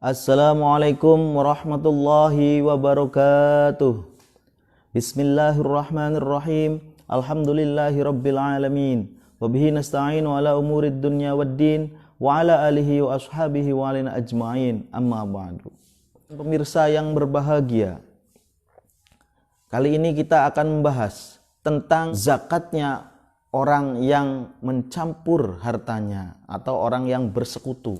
Assalamualaikum warahmatullahi wabarakatuh. Bismillahirrahmanirrahim. Alhamdulillahi rabbil alamin. Wabihi nasta'inu ala umurid dunya waddin. Wa ala alihi wa ashabihi wa alina ajma'in. Amma ba'du. Pemirsa yang berbahagia, kali ini kita akan membahas tentang zakatnya orang yang mencampur hartanya atau orang yang bersekutu.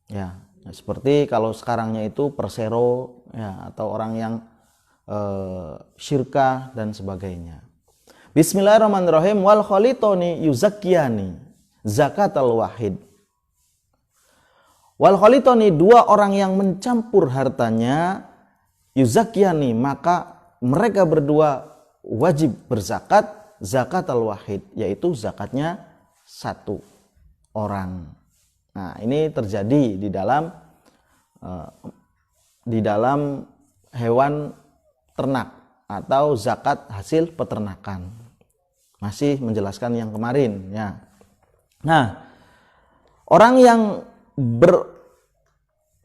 Ya, seperti kalau sekarangnya itu persero, ya, atau orang yang syirkah dan sebagainya. Bismillahirrahmanirrahim. Wal khalitoni yuzakkiyani zakatal wahid. Wal khalitoni, dua orang yang mencampur hartanya, yuzakkiyani, maka mereka berdua wajib berzakat zakatal wahid, yaitu zakatnya satu orang. Nah, ini terjadi di dalam hewan ternak atau zakat hasil peternakan. Masih menjelaskan yang kemarin, ya. Nah, orang yang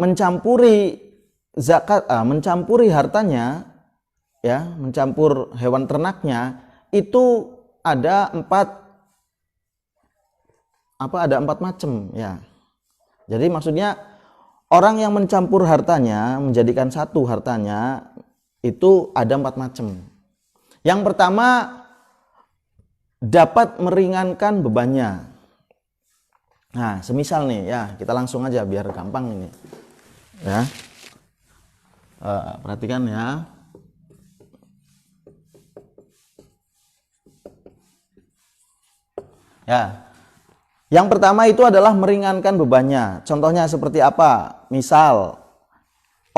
mencampuri zakat, mencampuri hartanya, ya, mencampur hewan ternaknya, itu ada empat macam, ya. Jadi maksudnya orang yang mencampur hartanya, menjadikan satu hartanya, itu ada 4 macam. Yang pertama, dapat meringankan bebannya. Nah, semisal nih, ya, kita langsung aja biar gampang ini, ya. Perhatikan, ya. Ya. Yang pertama itu adalah meringankan bebannya. Contohnya seperti apa? Misal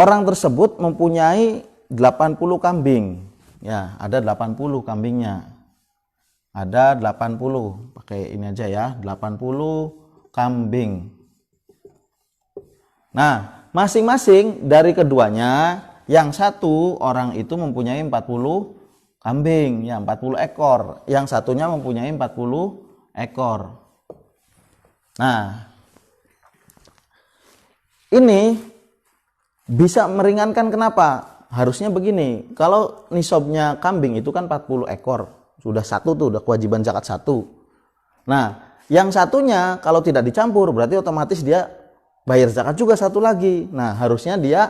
orang tersebut mempunyai 80 kambing. Ya, ada 80 kambingnya. Ada 80. Pakai ini aja, ya, 80 kambing. Nah, masing-masing dari keduanya, yang satu orang itu mempunyai 40 kambing, ya, 40 ekor. Yang satunya mempunyai 40 ekor. Nah, ini bisa meringankan. Kenapa? Harusnya begini, kalau nisabnya kambing itu kan 40 ekor, sudah satu tuh, udah kewajiban zakat satu. Nah, yang satunya kalau tidak dicampur berarti otomatis dia bayar zakat juga satu lagi. Nah, harusnya dia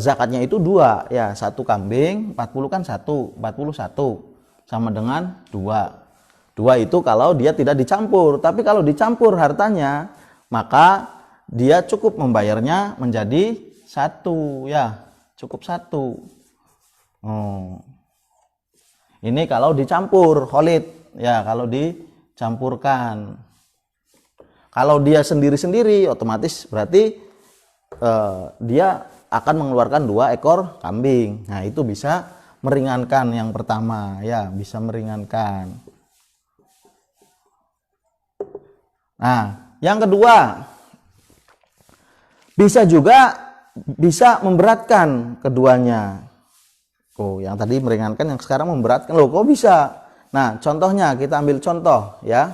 zakatnya itu 2, ya, satu kambing, 40 kan 1, 41 sama dengan 2. 2 itu kalau dia tidak dicampur. Tapi kalau dicampur hartanya, maka dia cukup membayarnya menjadi 1, ya, cukup 1. Ini kalau dicampur khalid, ya, kalau dicampurkan. Kalau dia sendiri-sendiri, otomatis berarti dia akan mengeluarkan 2 ekor kambing. Nah, itu bisa meringankan yang pertama, ya, bisa meringankan. Nah, yang kedua, bisa memberatkan keduanya. Oh, yang tadi meringankan, yang sekarang memberatkan. Loh, kok bisa? Nah, contohnya kita ambil contoh, ya.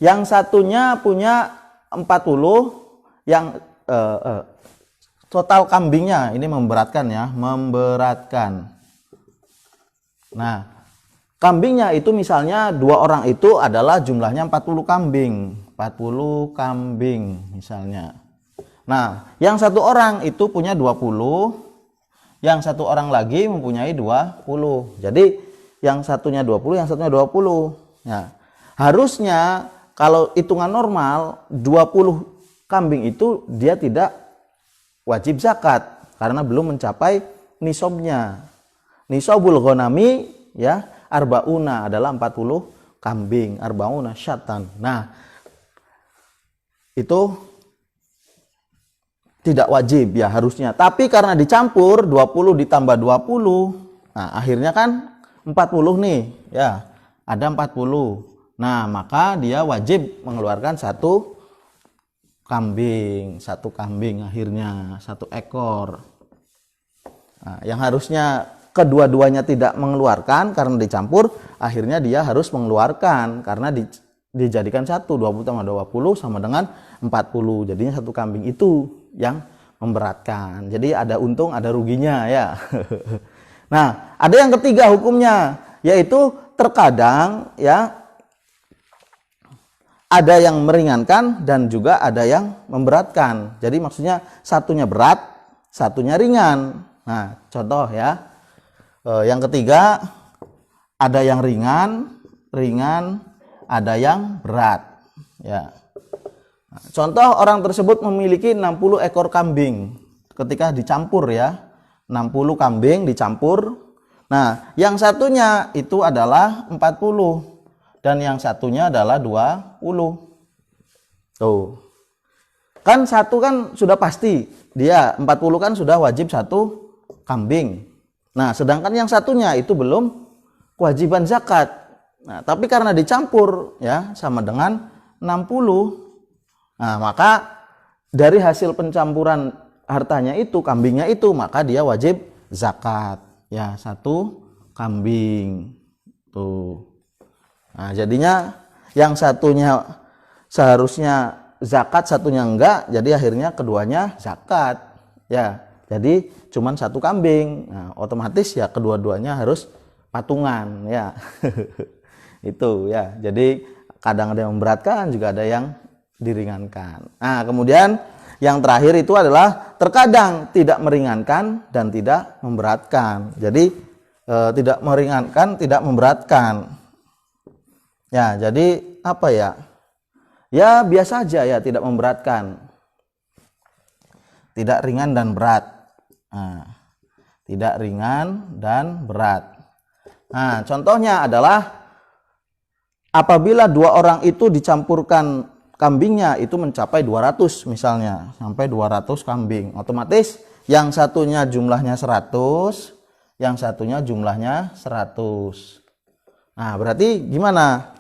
Yang satunya punya 40, yang total kambingnya ini memberatkan, ya, memberatkan. Nah, kambingnya itu misalnya 2 orang itu adalah jumlahnya 40 kambing. 40 kambing misalnya. Nah, yang satu orang itu punya 20, yang satu orang lagi mempunyai 20. Jadi yang satunya 20, yang satunya 20. Ya. Harusnya kalau hitungan normal 20 kambing itu dia tidak wajib zakat karena belum mencapai nisabnya. Nisabul ghanami, ya, arbauna adalah 40 kambing, arbauna syatan. Nah, itu tidak wajib, ya, harusnya. Tapi karena dicampur 20 ditambah 20, nah, akhirnya kan 40 nih, ya, ada 40. Nah, maka dia wajib mengeluarkan satu kambing akhirnya, 1 ekor. Nah, yang harusnya kedua-duanya tidak mengeluarkan karena dicampur, akhirnya dia harus mengeluarkan karena dijadikan 20 tambah 20 sama dengan 40. Jadinya satu kambing itu yang memberatkan. Jadi ada untung, ada ruginya ya. Nah, ada yang ketiga hukumnya, yaitu terkadang ya ada yang meringankan dan juga ada yang memberatkan. Jadi maksudnya satunya berat, satunya ringan. Nah, contoh ya. Yang ketiga ada yang ringan, ada yang berat. Ya. Nah, contoh orang tersebut memiliki 60 ekor kambing. Ketika dicampur ya, 60 kambing dicampur. Nah, yang satunya itu adalah 40. Dan yang satunya adalah 20. Tuh. Kan satu kan sudah pasti. Dia 40 kan sudah wajib satu kambing. Nah, sedangkan yang satunya itu belum kewajiban zakat. Nah, tapi karena dicampur ya sama dengan 60. Nah, maka dari hasil pencampuran hartanya itu, kambingnya itu, maka dia wajib zakat. Ya, satu kambing. Tuh. Nah, jadinya yang satunya seharusnya zakat, satunya enggak, jadi akhirnya keduanya zakat. Ya, jadi cuman satu kambing. Nah, otomatis ya kedua-duanya harus patungan ya. Itu ya. Jadi kadang ada yang memberatkan, juga ada yang diringankan. Nah, kemudian yang terakhir itu adalah terkadang tidak meringankan dan tidak memberatkan. Jadi tidak meringankan, tidak memberatkan. Ya, jadi apa ya? Ya biasa aja ya, tidak memberatkan. Tidak ringan dan berat. Nah, tidak ringan dan berat. Nah, contohnya adalah apabila dua orang itu dicampurkan kambingnya itu mencapai 200 misalnya, sampai 200 kambing. Otomatis yang satunya jumlahnya 100, yang satunya jumlahnya 100. Nah, berarti gimana?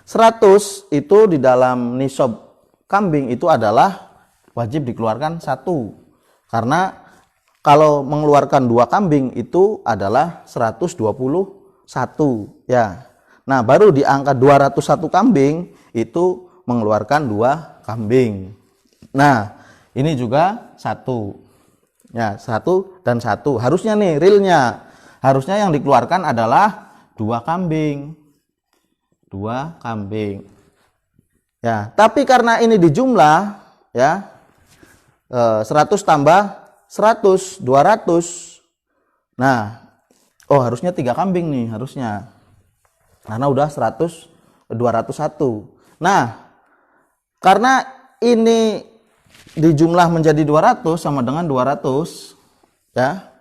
100 itu di dalam nisab kambing itu adalah wajib dikeluarkan satu. Karena kalau mengeluarkan dua kambing itu adalah 121 ya. Nah, baru di angka 201 kambing itu mengeluarkan dua kambing. Nah, ini juga satu. Ya, satu dan satu. Harusnya nih realnya. Harusnya yang dikeluarkan adalah dua kambing. Dua kambing. Ya, tapi karena ini dijumlah ya 100 tambah 100 200. Nah, oh harusnya 3 kambing nih harusnya. Karena udah 100 201. Nah, karena ini dijumlah menjadi 200 sama dengan 200 ya.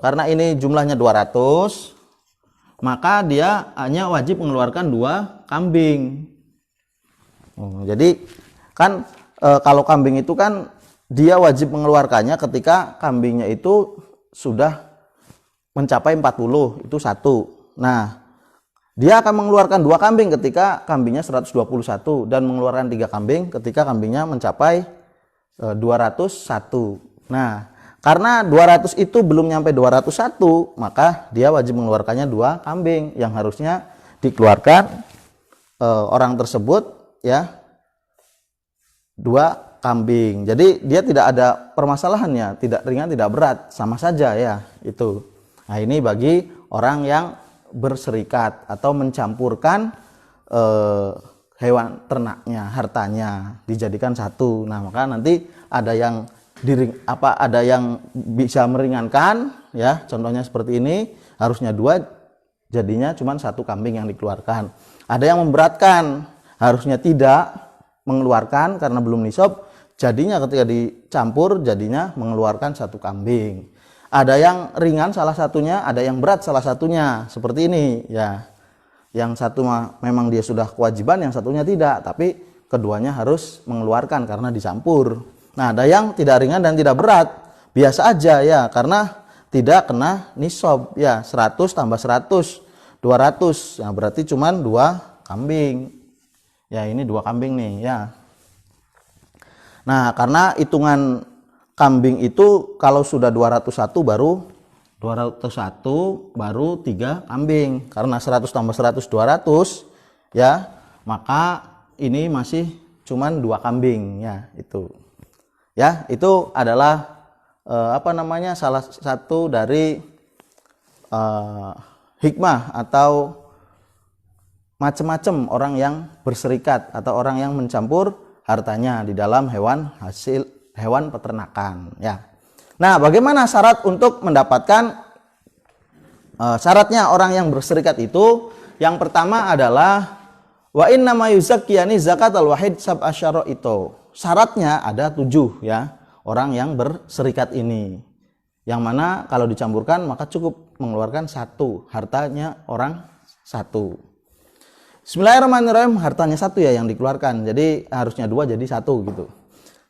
Karena ini jumlahnya 200, maka dia hanya wajib mengeluarkan dua kambing. Jadi kan kalau kambing itu kan dia wajib mengeluarkannya ketika kambingnya itu sudah mencapai 40, itu satu. Nah, dia akan mengeluarkan dua kambing ketika kambingnya 121 dan mengeluarkan 3 kambing ketika kambingnya mencapai 201. Nah, karena 200 itu belum nyampe 201, maka dia wajib mengeluarkannya 2 kambing yang harusnya dikeluarkan orang tersebut ya 2 kambing. Jadi dia tidak ada permasalahannya, tidak ringan, tidak berat, sama saja ya itu. Nah, ini bagi orang yang berserikat atau mencampurkan hewan ternaknya, hartanya dijadikan satu. Nah, maka nanti ada yang ada yang bisa meringankan ya, contohnya seperti ini, harusnya 2 jadinya cuma 1 kambing yang dikeluarkan. Ada yang memberatkan, harusnya tidak mengeluarkan karena belum nisab, jadinya ketika dicampur jadinya mengeluarkan 1 kambing. Ada yang ringan salah satunya, ada yang berat salah satunya, seperti ini ya. Yang satu memang dia sudah kewajiban, yang satunya tidak, tapi keduanya harus mengeluarkan karena dicampur. Nah, ada yang tidak ringan dan tidak berat, biasa aja ya, karena tidak kena nisab ya, 100 tambah 100 200. Nah, berarti cuman 2 kambing. Ya, ini 2 kambing nih ya. Nah, karena hitungan kambing itu kalau sudah 201 baru 3 kambing. Karena 100 tambah 100 200 ya. maka ini masih cuman 2 kambing ya itu. Ya, itu adalah salah satu dari hikmah atau macam-macam orang yang berserikat atau orang yang mencampur hartanya di dalam hewan peternakan ya. Nah, bagaimana syarat untuk mendapatkan syaratnya orang yang berserikat itu? Yang pertama adalah wa inna ma yuzakkiyani zakatal wahid sab'asyara itu. Syaratnya ada 7 ya, orang yang berserikat ini. Yang mana kalau dicampurkan maka cukup mengeluarkan 1, hartanya orang 1. Bismillahirrahmanirrahim, hartanya 1 ya yang dikeluarkan. Jadi harusnya 2 jadi 1 gitu.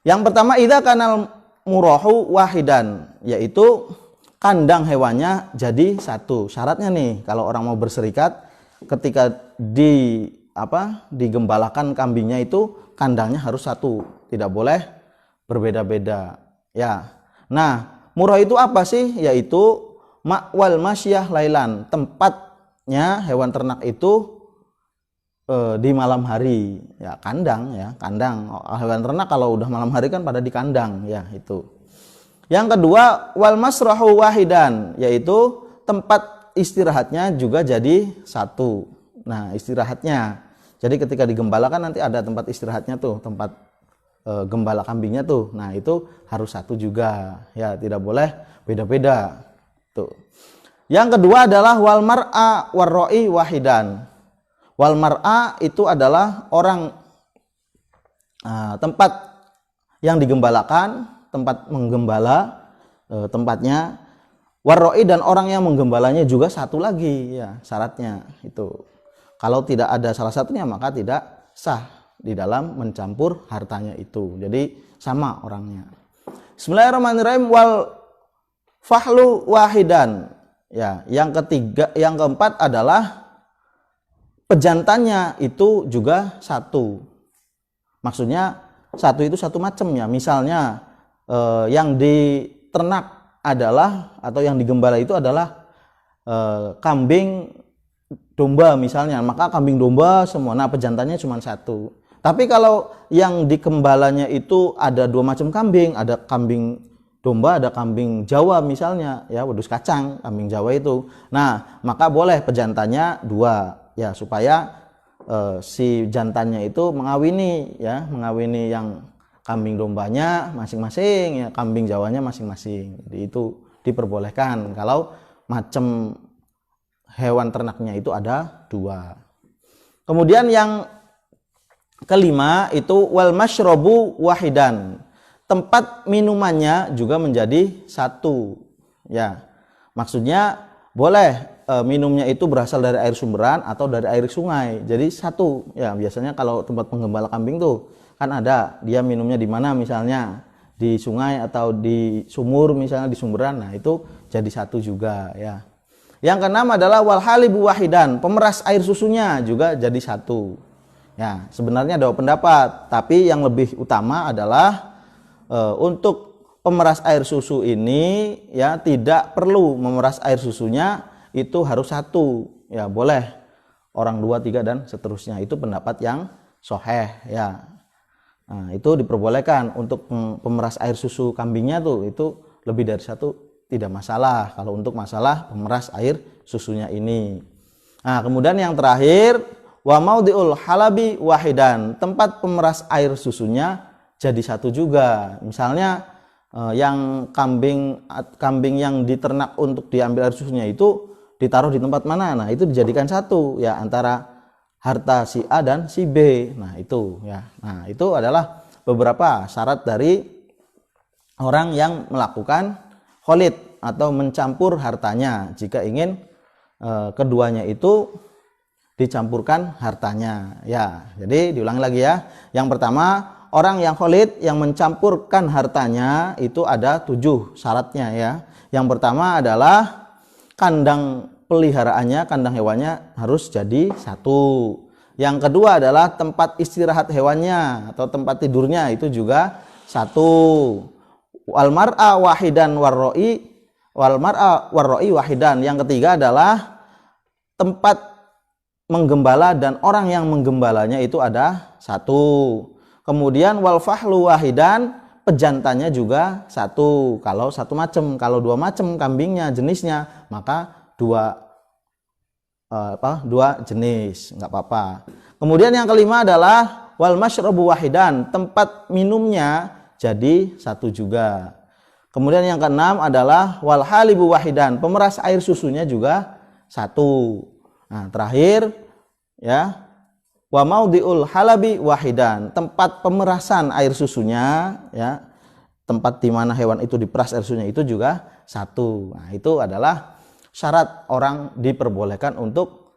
Yang pertama idza kanal murahu wahidan, yaitu kandang hewannya jadi 1. Syaratnya nih kalau orang mau berserikat ketika digembalakan kambingnya itu kandangnya harus 1, tidak boleh berbeda-beda ya. Nah, murah itu apa sih? Yaitu ma'wal masyah lailan, tempatnya hewan ternak itu di malam hari ya, kandang hewan ternak kalau udah malam hari kan pada di kandang ya itu. Yang kedua wal masrahu wahidan, yaitu tempat istirahatnya juga jadi 1. Nah, istirahatnya jadi ketika digembalakan nanti ada tempat istirahatnya tuh, tempat gembala kambingnya tuh. Nah, itu harus 1 juga ya, tidak boleh beda-beda tuh. Yang kedua adalah wal mar'a warra'i wahidan. Wal mar'a itu adalah orang tempat yang digembalakan, tempat menggembala tempatnya, warra'i dan orang yang menggembalanya juga 1 lagi ya syaratnya itu. Kalau tidak ada salah satunya maka tidak sah di dalam mencampur hartanya itu. Jadi sama orangnya. Bismillahirrahmanirrahim, wal fahlu wahidan. Ya, yang keempat adalah pejantannya itu juga 1. Maksudnya 1 itu 1 macam ya. Misalnya yang diternak adalah atau yang digembala itu adalah kambing domba misalnya, maka kambing domba semua. Nah, pejantannya cuma 1. Tapi kalau yang digembalanya itu ada 2 macam kambing, ada kambing domba, ada kambing Jawa misalnya, ya wedus kacang, kambing Jawa itu. Nah, maka boleh pejantannya 2 ya, supaya si jantannya itu mengawini yang kambing dombanya masing-masing ya, kambing Jawanya masing-masing. Jadi itu diperbolehkan kalau macam hewan ternaknya itu ada 2. Kemudian yang kelima itu wal masyrabu wahidan. Tempat minumannya juga menjadi 1 ya. Maksudnya boleh minumnya itu berasal dari air sumberan atau dari air sungai. Jadi 1 ya, biasanya kalau tempat penggembala kambing tuh kan ada dia minumnya di mana, misalnya di sungai atau di sumur, misalnya di sumberan. Nah, itu jadi 1 juga ya. Yang keenam adalah wal halibu wahidan, pemeras air susunya juga jadi 1. Ya, sebenarnya ada pendapat, tapi yang lebih utama adalah untuk pemeras air susu ini ya tidak perlu memeras air susunya, itu harus 1. Ya, boleh orang 2, 3 dan seterusnya. Itu pendapat yang sahih ya. Nah, itu diperbolehkan untuk pemeras air susu kambingnya tuh, itu lebih dari 1 tidak masalah kalau untuk masalah pemeras air susunya ini. Nah, kemudian yang terakhir wa maudhi'ul halabi wahidan, tempat pemeras air susunya jadi 1 juga. Misalnya yang kambing yang diternak untuk diambil air susunya itu ditaruh di tempat mana? Nah, itu dijadikan 1 ya, antara harta si A dan si B. Nah, itu ya. Nah, itu adalah beberapa syarat dari orang yang melakukan kholid atau mencampur hartanya jika ingin keduanya itu dicampurkan hartanya ya. Jadi diulang lagi ya. Yang pertama, orang yang kholid yang mencampurkan hartanya itu ada 7 syaratnya ya. Yang pertama adalah kandang peliharaannya, kandang hewannya harus jadi 1. Yang kedua adalah tempat istirahat hewannya atau tempat tidurnya itu juga 1. Wal mar'a wahidan wal mar'a warra'i wahidan. Yang ketiga adalah tempat menggembala dan orang yang menggembalanya itu ada satu. Kemudian wal fahlu wahidan, pejantannya juga satu. Kalau satu macam, kalau dua macam kambingnya jenisnya, maka dua jenis, nggak apa-apa. Kemudian yang kelima adalah wal masyrabu wahidan, tempat minumnya jadi satu juga. Kemudian yang keenam adalah wal halibu wahidan, pemeras air susunya juga satu. Nah, terakhir ya, wa maudhi'ul halabi wahidan, tempat pemerasan air susunya ya, tempat di mana hewan itu diperas air susunya itu juga satu. Nah, itu adalah syarat orang diperbolehkan untuk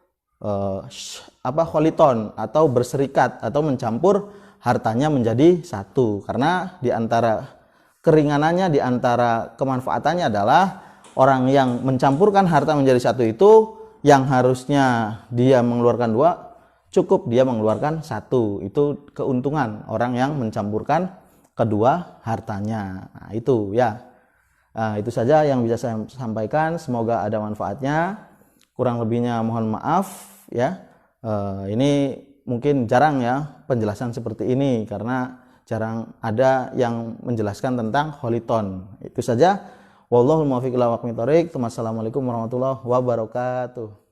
kholiton atau berserikat atau mencampur hartanya menjadi satu. Karena di antara keringanannya, di antara kemanfaatannya adalah orang yang mencampurkan harta menjadi satu itu yang harusnya dia mengeluarkan dua, cukup dia mengeluarkan satu. Itu keuntungan orang yang mencampurkan kedua hartanya. Nah, itu ya. Nah, itu saja yang bisa saya sampaikan. Semoga ada manfaatnya. Kurang lebihnya mohon maaf ya. Ini mungkin jarang ya penjelasan seperti ini karena jarang ada yang menjelaskan tentang kholiton. Itu saja. Wallahul muwaffiq ila aqwamit thoriq. Wassalamualaikum warahmatullahi wabarakatuh.